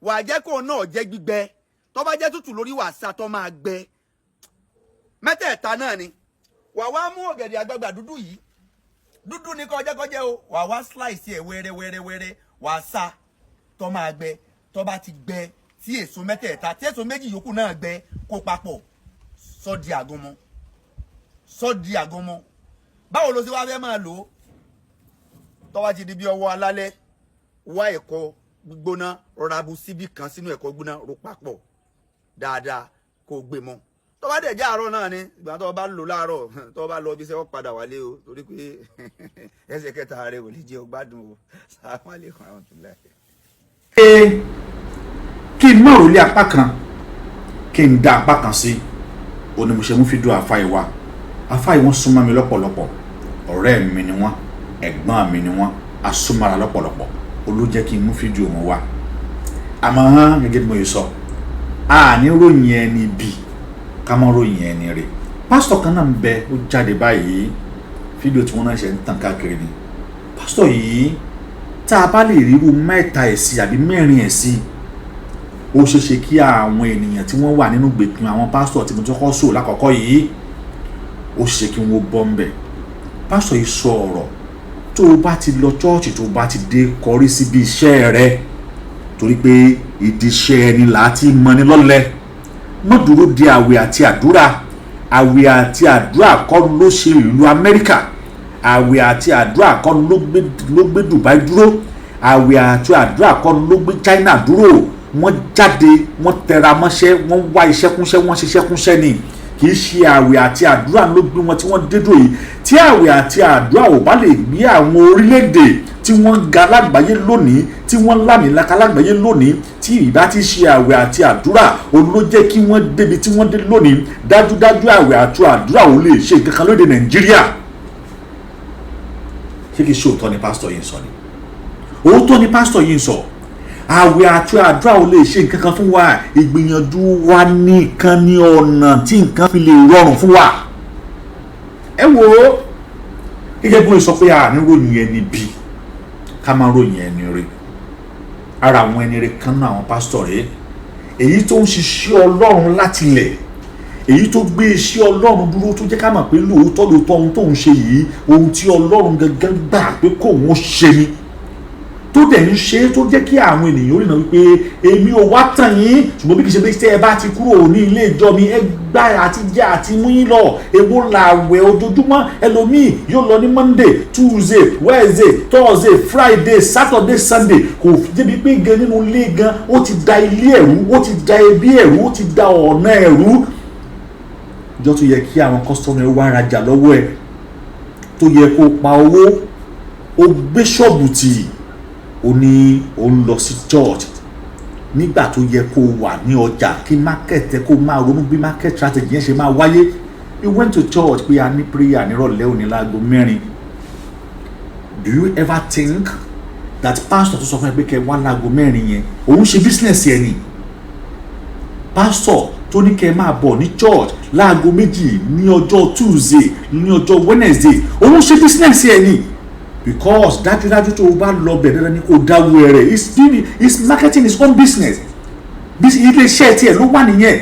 wàá jẹ́ kó náà jẹ́ gbígbẹ tó bá jẹ́ tútù lórí wàá sá tó máa gbẹ mẹ́tẹ̀ẹ̀ta náà ni wàá wá mú ọ̀gẹ̀dẹ̀ àgbagbà dúdú yìí dúdú ní kọjẹ́kọjẹ́ o wàá wá slice ẹ̀ wẹ́rẹ́wẹ́rẹ́ wàá sá tó máa gbẹ tó bá ti gbẹ tí èso mẹ́tẹ̀ẹ̀ta tí èso méjì yòókù náà gbẹ kó papọ̀ sọ di àgúnmu báwo ló ṣe wá fẹ́ máa lò ó tó bá ti di bí ọwọ́ alálẹ́ wá ẹ̀kọ gbígbóná rọra bu síbí kan sínú ẹ̀kọ gbígbóná ro papọ̀ dáadáa kó gbé mọ́ tó bá dẹ̀ jẹ́ àárọ̀ náà ni ìgbà tó bá lò láàárọ̀ tó bá lọ ibi iṣẹ́ wọ́n padà wálé o torí pé ẹsẹ̀ kẹta rẹ̀ ò lè jẹ́ ọgbádùn o Assalamu alaikum warahmatullahi. kí n má rò lé apá kan kí n dá apá kan sí o ní mo ṣe mú fídíò àfáì wa àfáì wọn súnmọ́ mi lọ́pọ̀lọpọ̀ ọ̀rẹ́ mi ni wọ́n ẹ̀gbọ́n mi ni wọ́n asúnmọ́ra lọ́pọ̀lọpọ̀ o ló jẹ́ kí n mú fídíò wọn wá àmọ́ gẹ́gẹ́ bí mo yẹ sọ àní ròyìn ẹni bíi ká mọ́ ròyìn ẹni rẹ̀ pásítọ̀ kan náà ń bẹ ó jáde báyìí fídíò tí wọ́n náà ṣe ń tàn káàkiri ni pásítọ̀ yìí tá a bá lè ríru mẹ́ta ẹ̀ sí àbí mẹ́rin ẹ̀ sí ó ṣeéṣe kí àwọn ènìyàn tí wọ́n wà nínú gbèkùn àwọn pásítọ̀ tí mo ti kọ́ sọ lákọ̀ọ́kọ́ yìí ó ṣe kí wọ́n bọ́ ń bẹ̀ pásítọ̀ yìí sọ ọ̀rọ̀ tó o bá ti lọ chọ́ọ̀chì tó o bá ti dé kọrí síbi iṣẹ́ rẹ torí pé ìdí iṣẹ́ ẹni là á ti mọ ní lọ́lẹ̀ má dúró de àwẹ̀ àti àdúrà kọ́ ló ṣe ìlú Amẹ́ríkà àwẹ̀ àti àdúrà kọ́ ló gbé Dubai dúró àwẹ̀ àti àdúrà kọ́ ló gbé China dúró wọ́n jáde wọ́n tẹra mọ́ṣẹ́ wọ́n wá iṣẹ́ kúnṣẹ́ wọ́n ṣiṣẹ́ kúnṣẹ́ ni kì í ṣe àwẹ̀ àti àdúrà ló gbé wọn tí wọ́n dé dúró yìí tí àwẹ̀ àti àdúrà ò bá lè gbé àwọn orílẹ̀-èdè tí wọ́n ga lágbàáyé lónìí tí wọ́n lámìlaka lágbàáyé lónìí tí ìbá ti ṣe àwẹ̀ àti àdúrà òun ló jẹ́ kí wọ́n débi tí wọ́n dé lónìí dájúdájú àwẹ̀ àti àdúrà ò lè ṣe nǹkan kan lóde Nàìjíríà. ṣé kìí ṣe òótọ́ ni pásítọ̀ yìí ń sọ ni òótọ́ ni pásítọ̀ yìí ń sọ àwẹ̀ àti àdúrà ò lè ṣe nǹkan kan fún wa ìgbìyànjú wa nìkan ní ọ̀nà tí nǹkan fi lè rọrùn fún wa. ẹ wo gẹ́gẹ́ bí wọ́n sọ pé àní ròyìn ẹni bíi ká máa ròyìn ẹni rẹ̀ ara àwọn ẹni rẹ̀ kan náà àwọn pásítọ̀ rẹ̀ èyí tó ń ṣiṣẹ́ Ọlọ́run láti ilẹ̀ èyí tó gbé iṣẹ́ Ọlọ́run dúró tó jẹ́ ká mọ̀ pé lóòótọ́ ohun tó ń ṣe yìí ohun tí Ọlọ́run gangan gbà pé kóun ó ṣe ni tó dẹ̀ ń ṣe tó jẹ́ kí àwọn ènìyàn rìnà wípé èmi ò wá tàn yín ṣùgbọ́n bí kì í ṣe bí tẹ́ ẹ bá ti kúrò ní ilé ìjọ mi ẹ gbá àti jẹ àti mú yín lọ èwo làwẹ̀ ojoojúmọ́ ẹlòmíì yóò lọ ní Monday Tuesday Wednesday Thursday Friday Saturday Sunday kò débi pé gan nínú ilé gan ó ti da ilé ẹ̀rú ó ti da ẹbí ẹ̀rú ó ti da ọ̀nà ẹ̀rú ìjọ tó yẹ kí àwọn kọ́sítọ́mù ẹ wá rajà lọ́wọ́ ẹ tó yẹ kó pa owó ó gbé ṣọ́ọ̀bù tì ó ní ó ń lọ sí church nígbà tó yẹ kó wà ní ọjà kí market ẹ kó máa ronú bí market strategy yẹn ṣe máa wáyé you went to church pé a ní prayer nírọ̀lẹ́ òní láago 4 do you ever think that pastor tó sọ fún ẹ pé kẹ wá láago 4 yẹn òun ṣe business yẹn ni pásítọ̀ tó ní kẹ́ máa bọ̀ ní church láago 2 ní ọjọ́ Tuesday ní ọjọ́ Wednesday òun ṣe business ẹ̀ ni because dájúdájú tó o bá lọ bẹ̀rẹ̀ dandan ni kò dáwọ́ rẹ̀ is marketing his own business ilé iṣẹ́ tiẹ̀ ló wà nìyẹn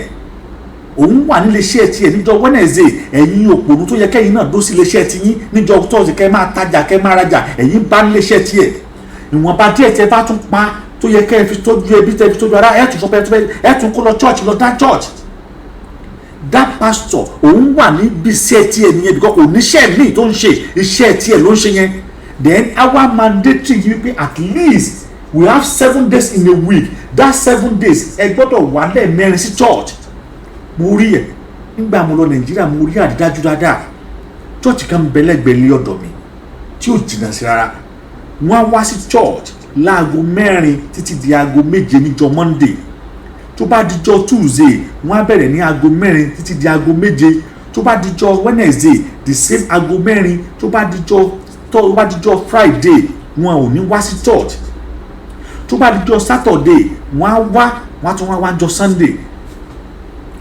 òun wà nílé iṣẹ́ tiẹ̀ níjọ́ Wednesday ẹ̀yin òpònú tó yẹ kẹ́yìn náà dó sí ilé iṣẹ́ tiyín níjọ́ Thursday kẹ́ máa tajà kẹ́ máa rajà ẹ̀yin bá nílé iṣẹ́ tiẹ̀ ìwọ̀nba díẹ̀ tẹ́ bá tún pa tó yẹ kẹ́ ẹ fi tọ́jú ẹbí tẹ́ fi tọ́jú ara ẹ̀ tún sọ pé ẹ̀ tún kó lọ church lọ dá church that pastor òun wà níbi iṣẹ́ tiẹ̀ nìyẹn because kò níṣẹ́ míì tó ń ṣe iṣẹ́ tiẹ̀ ló ń ṣe yẹn then our mandatory yìí pé at least we have 7 days in a week that 7 days ẹ gbọ́dọ̀ wà lẹ́ẹ̀mẹ́rin sí church mo rí ẹ̀ nígbà mo lọ Nàìjíríà mo rí àdídájú dáadáa church kan bẹ́lẹ́gbẹ̀lẹ́ ọ̀dọ̀ mi tí ò jìnnà sí rárá wọ́n á wá sí church láago 4 títí di aago 7 níjọ́ Monday tó bá dijọ́ Tuesday wọ́n á bẹ̀rẹ̀ ní aago 4 títí di aago 7 tó bá dijọ́ Wednesday the same aago 4 tó bá dijọ́ Friday wọn ò ní wá sí church tó bá dijọ́ Saturday wọ́n á tún wá jọ Sunday.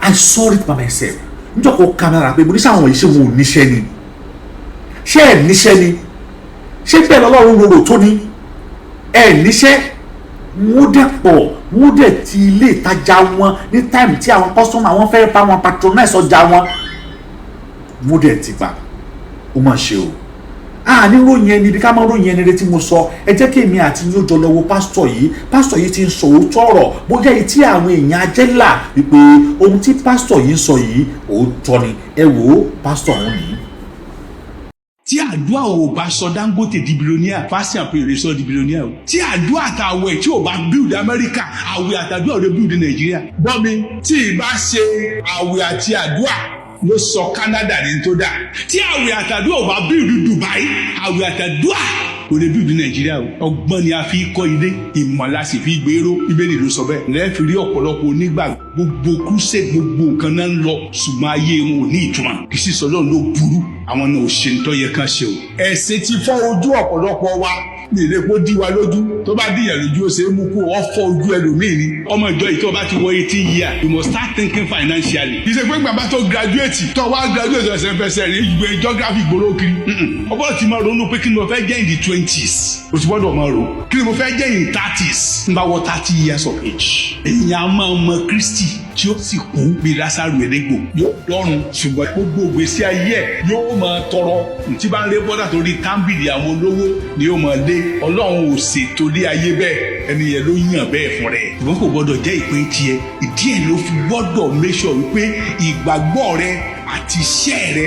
I saw it by myself níjọ́ kó kámẹ́rà pé mo ní sáwọn yìí ṣé wọn ò níṣẹ́ ni ṣé ẹ̀ níṣẹ́ ni ṣé bẹ́ẹ̀ lọ́lọ́run rorò tó ní ẹ̀ níṣẹ́ wọ́n dẹ̀ pọ̀ wọ́n dẹ̀ ti ilé ìtajà wọn ní táìmù tí àwọn kọ́sọ́mà wọn fẹ́ bá wọn patronize ọjà wọn wọ́n dẹ̀ ti gbà ó mà ṣe o ní ròyìn ẹni bí ká máa ròyìn ẹni rẹ tí mo sọ ẹ jẹ́ kí èmi àti yín ó jọ lọ wo pásítọ̀ yìí ti ń sọ òótọ́ ọ̀rọ̀ bóyá èyí tí àwọn èèyàn ajẹ́là wípé ohun tí pásítọ̀ yìí ń sọ yìí òótọ́ ni ẹ wò ó pásítọ̀ ọ̀hún nìyí. tí àdúrà ò bá sọ Dangote di billionaire fásitì àpèrè sọ di billionaire o tí àdúrà àtàwẹ̀ tí ò bá build America àwẹ̀ àtàdúrà ò lè build Nàìjíríà gbọ́mi tí ì bá ṣe àwẹ̀ àti àdúrà ló sọ Canada ní tó dà tí àwẹ̀ àtàdúrà ò bá build Dubai àwẹ̀ àtàdúrà kò lè build Nàìjíríà o ọgbọ́n ni a fi kọ́ ilé ìmọ̀lá sì fi gbèrò Bíbélì ló sọ bẹ́ẹ̀ lẹ́ẹ̀fì rí ọ̀pọ̀lọpọ̀ onígbà gbogbo kúṣẹ́ gbogbo nǹkan náà ń lọ ṣùgbọ́n ayé wọn ò ní ìtumọ̀ kì í sì sọ lọ́run ló burú àwọn náà ò ṣe ń tọ́ yẹ kán ṣe o. ẹ̀sìn ti fọ́ ojú ọ̀pọ̀lọpọ̀ wa ní ilé kó dí wa lójú tó bá díyàn lójú ó ṣe é mú kó wọ́n fọ́ ojú ẹlòmíì ni. ọmọ ìjọ yìí tó bá ti wọ 18 years you must start thinking financially. kì í ṣe pé gbàgbá tó graduate tó wá graduate ọ̀sẹ̀ fẹsẹ̀ rí ìgbé geography gbòòrò kiri. ọgbọ́n ti máa ronú pé kí ni mo fẹ́ jẹ́ in the 20s o ti gbọ́dọ̀ máa rò kí ni mo fẹ́ jẹ́ in 30s n bá wọ 30 years of age. èèyàn á máa mọ Kristi tí ó sì kú bí Lásárù elégbò yóò dọ́run ṣùgbọ́n gbogbo ìgbésí ayé ẹ̀ yóò máa tọrọ tí bá ń lé bọ́dà torí tábìlì àwọn olówó ni yóò máa lé Ọlọ́run ò ṣètò lé ayé bẹ́ẹ̀ ẹni yẹn ló yàn bẹ́ẹ̀ fún rẹ̀ ìwọ́n kò gbọ́dọ̀ jẹ́ ìpín tiẹ̀ ìdí ẹ̀ ló fi gbọ́dọ̀ make sure wípé ìgbàgbọ́ rẹ àti iṣẹ́ rẹ.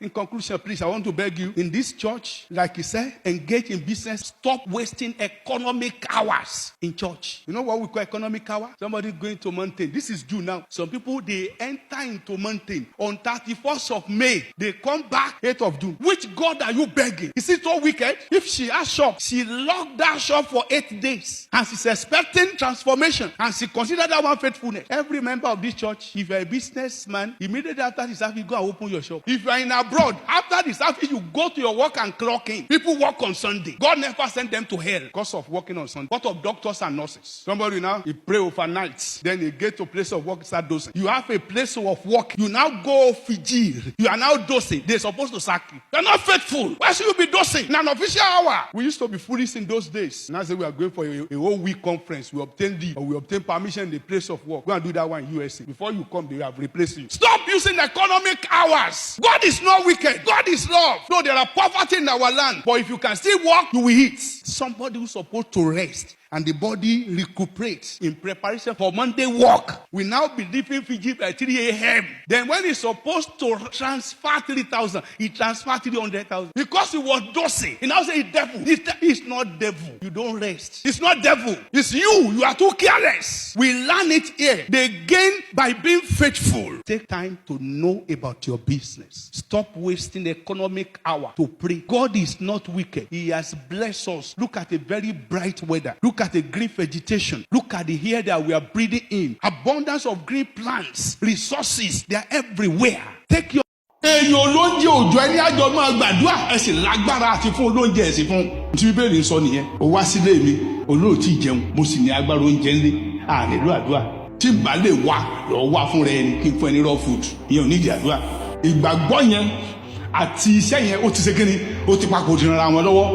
In conclusion, please, I want to beg you, in this church, like he said, engage in business. Stop wasting economic hours in church. You know what we call economic hour? Somebody going to mountain. This is June now. Some people, they enter into mountain on 31st of May. They come back 8th of June. Which God are you begging? Is it so wicked? If she has shop, she locked that shop for 8 days. And she's expecting transformation. And she considered that one faithfulness. Every member of this church, if you're a businessman, immediately after this service, go and open your shop. If you're in abroad, after the service, you go to your work and clock in. People work on Sunday. God never sent them to hell because of working on Sunday. What of doctors and nurses? Somebody now, he pray overnight. Then he get to a place of work, start dosing. You have a place of work. You now go Fiji. You are now dosing. They're supposed to sack you. You're not faithful. Why should you be dosing in an official hour? We used to be foolish in those days. Now say we are going for a whole week conference. We obtain leave or we obtain permission in the place of work. Go and do that one in USA. Before you come, they have replaced you. Stop using economic hours. God is not wicked. God is love. No, there are poverty in our land. But if you can still walk, you will eat. Somebody who's supposed to rest and the body recuperates in preparation for Monday walk will now be leaving Fiji by 3 a.m. Then when he's supposed to transfer 3,000, he transferred 300,000 because he was dosing. He now says it's devil. It's not devil. You don't rest. It's not devil. It's you. You are too careless. We learn it here. They gain by being faithful. Take time to know about your business. Stop wasting economic hour to pray. God is not wicked. He has blessed us. Look at a very bright weather. Look at the green vegetation. Look at the air that we are breathing in. Abundance of green plants, resources, they are everywhere. Take your èèyàn olóúnjẹ òjò ẹni àjọ máa gbàdúrà ẹ sì lágbára àti fún olóúnjẹ ẹ̀sìn fún tí Bíbélì ń sọ nìyẹn ó wá sílé mi olóòtú ìjẹun mo sì ní agbára oúnjẹ ńlé ànílò àdúrà tí n bá lè wá lọ wá fún rẹ ni kí n fún ẹ ní raw food ìyẹn ò ní ìdí àdúrà ìgbàgbọ́ yẹn àti iṣẹ́ yẹn ó ti ṣe kíni ó ti papò ti ràn wọn lọ́wọ́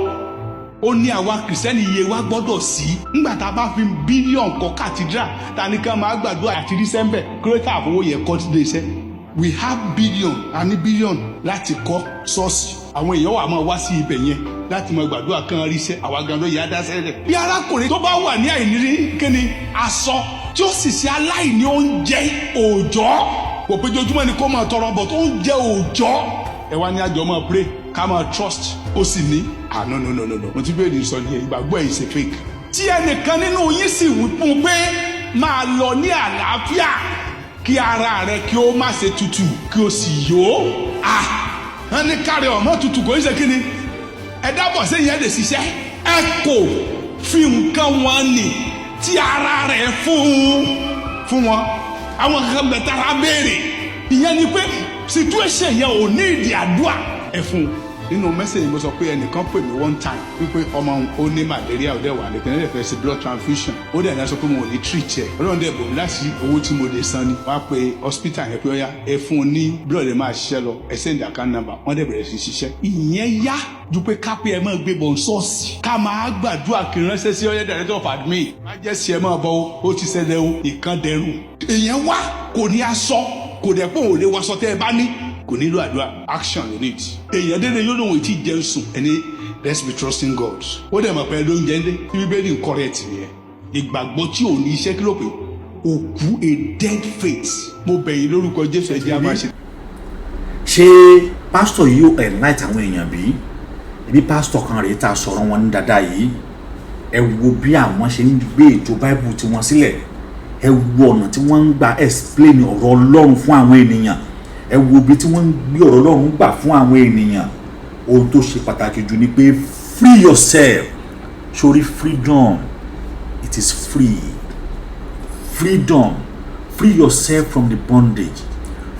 ó ní àwa kìrìsìtẹ́nì iye wa gbọ́dọ̀ sí nígbà tá a bá fi bílíọ̀nù kọ́ cathedral ta ní ká máa gbàdúrà àti dísẹ́mbẹ̀ kírẹ́tà àfọwọ́ yẹn kọ́ ti dé iṣẹ́ we have billion a ní bílíọ̀nù láti kọ́ ṣọ́ọ̀ṣì àwọn èèyàn wà máa wá sí ibẹ̀ yẹn láti máa gbàdúrà kan ríṣẹ́ àwa gan ló yẹ adásẹ́ rẹ̀ bí arákùnrin tó bá wà ní àìnírí kíni aṣọ tí ó sì ṣe aláìní oúnjẹ òòjọ́ kò pé ojoojúmọ́ ni kó máa tọrọ bọ̀ tó ń jẹ òòjọ́ ẹ wá ní àjọ máa pray ká máa trust ó sì ní no mo ti bẹ́ẹ̀ ní sọ ní ìgbàgbọ́ ẹ̀ ṣe fake. tí ẹnìkan nínú yín sì wí fún un pé máa lọ ní àlàáfíà kí ara rẹ kí ó má ṣe tutù kí ó sì yó wọn ní kárí ọmọ tutù kò ń ṣe kíni ẹ dábọ̀ sẹ́yìn ẹ lè ṣiṣẹ́ ẹ kò fi nǹkan wọn nì tí ara rẹ fún wọn àwọn kan bẹ tara béèrè ìyẹn ni pé situation yẹn ò ní ìdí àdúrà ẹ fún un. nínú mẹ́sẹ̀gì mo sọ pé ẹnìkan pè mí one time wípé ọmọ ó ní malaria ó dẹ̀ wà lẹ́kẹ̀ẹ́ ní ẹ̀fẹ̀ sí blood transfusion ó dẹ̀ ní sọ pé mo ò ní treat ẹ̀ ọlọ́run dẹ̀ bò mí láti owó tí mo lè san ni wọ́n á pe hospital yẹn pé ó yá ẹ fún un ní blood ẹ̀ máa ṣiṣẹ́ lọ ẹ send account number wọ́n dẹ̀ bẹ̀rẹ̀ sí ṣiṣẹ́. ìyẹn yá ju pé ká pé ẹ máa gbé bọ̀ ṣọ́ọ̀ṣì ká máa gbàdúrà kí ránṣẹ́ sí ọyẹ́ director of admin má jẹ́ sí ẹ máa bọ̀ ó ti ṣẹlẹ̀ o ìkan dẹrù. ìyẹn wá kò ní aṣọ kò dẹ̀ pé òun lè wọṣọ tẹ́ ẹ bá ní kò nílò àdúrà action you need. èèyàn dédé yóò lóun ti jẹun sùn ẹni let's be trusting God. ó dẹ̀ mọ̀ pé ló ń jẹ́ ndé tí bíbélì ń correct nìyẹn. ìgbàgbọ́ tí ò ní iṣẹ́ kí ló pé òkú a dead faith. mo bẹ̀yìn lórúkọ Jésù ẹ̀jẹ̀ á máa ṣe. ṣé pásítọ̀ yìí ó enlight àwọn èèyàn bí ibi pásítọ̀ kan rèé ta sọ̀rọ̀ wọn ní dáadáa yìí ẹ wo bí àwọn ṣe ń gbé ètò báìbù tiwọn sílẹ̀ ẹ wo ọ̀nà tí wọ́n ń gbà explain ọ̀rọ̀ Ọlọ́run fún àwọn ènìyàn ẹ wo bí tí wọ́n ń gbé ọ̀rọ̀ Ọlọ́run gbà fún àwọn ènìyàn ohun tó ṣe pàtàkì jù ni pé free yourself sórí freedom it is free freedom free yourself from the bondage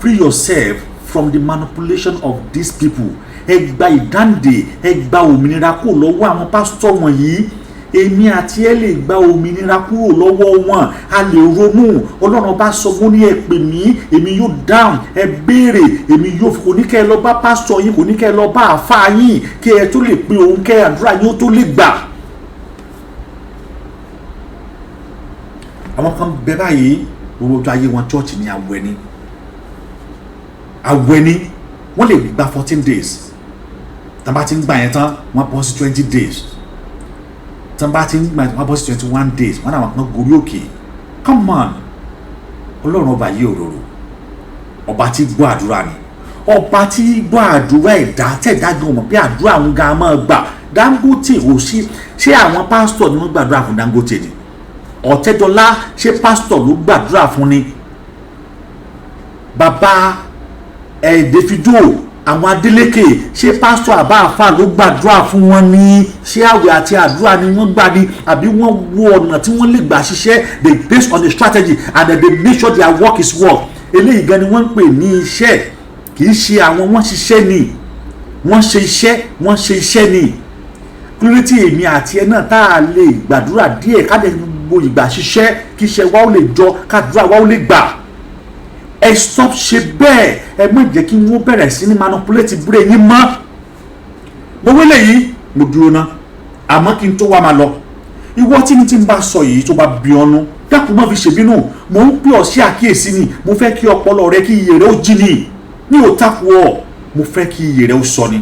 free yourself from the manipulation of these people ẹ gba ìdáǹdè ẹ gba òmìnira kúrò lọ́wọ́ àwọn pásítọ̀ wọ̀nyí èmi àti ẹ lè gba òmìnira kúrò lọ́wọ́ wọn a lè ronú Ọlọ́run bá sọ wọ́n ní ẹ pè mí èmi yóò dáhùn ẹ béèrè èmi yóò kò ní kẹ́ ẹ lọ bá pásítọ̀ yín kò ní kẹ́ ẹ lọ bá àáfàá yín kí ẹ tó lè pe òun kẹ́ àdúrà yín ó tó lè gbà. àwọn kan bẹ báyìí gbogbo ọjọ́ ayé wọn church ní awẹ́ni wọ́n lè gba 14 days tàbá ti ń gbà yẹn tán wọ́n bọ́ sí 20 days tán bá ti ń gbà wọ́n bọ́ sí 21 days wọ́n náà wọ́n kan gorí òkè come on Ọlọ́run ọba yìí òróró ọba tí gbọ́ àdúrà ni ọba tí gbọ́ àdúrà ẹ̀dá tẹ̀dá gan mọ̀ bí àdúrà àwọn gan máa gbà Dangote ò sí ṣé àwọn pásítọ̀ ni wọ́n gbàdúrà fún Dangote ni Ọ̀tẹ́dọ́lá ṣé pásítọ̀ ló gbàdúrà fún ni bàbá Davido àwọn Adeleke ṣé pásítọ̀ àbáàfà ló gbàdúrà fún wọn ní ṣé àwẹ̀ àti àdúrà ni wọ́n gbà ní àbí wọ́n wo ọ̀nà tí wọ́n lè gbà ṣiṣẹ́ they based on the strategy and they make sure their work is work eléyìí gan ni wọ́n ń pè ní iṣẹ́ kì í ṣe àwọn wọ́n ṣiṣẹ́ ni wọ́n ṣe iṣẹ́ ni kúrò tí èmi àti ẹ náà tá a lè gbàdúrà díẹ̀ ká lè gbogbo ìgbà ṣiṣẹ́ kí iṣẹ́ wa ó lè jọ kádúrà wa ó lè gbà ẹ stop ṣe bẹ́ẹ̀ ẹ má jẹ́ kí wọ́n bẹ̀rẹ̀ sí ní manipulate brain yín mọ́ gbogbo eléyìí mo dúró ná àmọ́ kí n tó wá máa lọ ìwọ tí n bá sọ yìí tó bá bí ọ́nú dákun má fi ṣèbínú mò ń pè ọ́ sí àkíyèsí ni mo fẹ́ kí ọpọlọ rẹ kí iyè rẹ ó jí ni mi ò takò ọ́ mo fẹ́ kí iyè rẹ ó sọ ni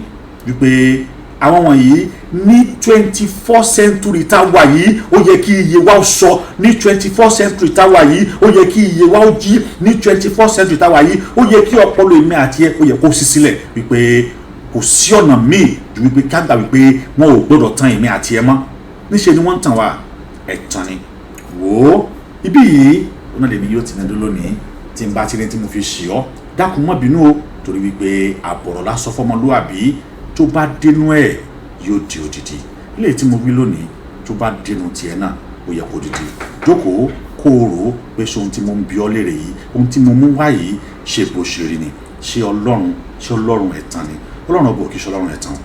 wípé àwọn wọ̀nyí ní 24th century tá wà yìí ó yẹ kí iye wa ó sọ ní 24th century tá wà yìí ó yẹ kí iye wa ó jí ní 24th century tá wà yìí ó yẹ kí ọpọlọ èmi àti ẹ ó yẹ kó sí sílẹ̀ wípé kò sí ọ̀nà míì ju wípé ká gbà wípé wọn ò gbọ́dọ̀ tàn èmi àti ẹ mọ́ níṣẹ́ ni wọ́n ń tàn wá ẹ̀tàn ni wò ó ibí yìí ọ̀nà lèmi yóò ti ní dúró lónìí tí n bá ti ní tí mo fi ṣì ọ́ dákun má bínú o torí wípé àbọ̀rọ̀ lásán fọmọlúwàbí tó bá dénú ẹ̀ yóò di odidi ilé tí mo wí lónìí tó bá dénú tiẹ̀ náà ó yẹ kó didi jókòó kó o rò ó pé ṣé ohun tí mo ń bi ọ́ léèrè yìí ohun tí mo mú wá yìí ṣe bó ṣe rí ni ṣé Ọlọ́run ẹ̀tàn ni Ọlọ́run ọba ò kì í ṣe Ọlọ́run ẹ̀tàn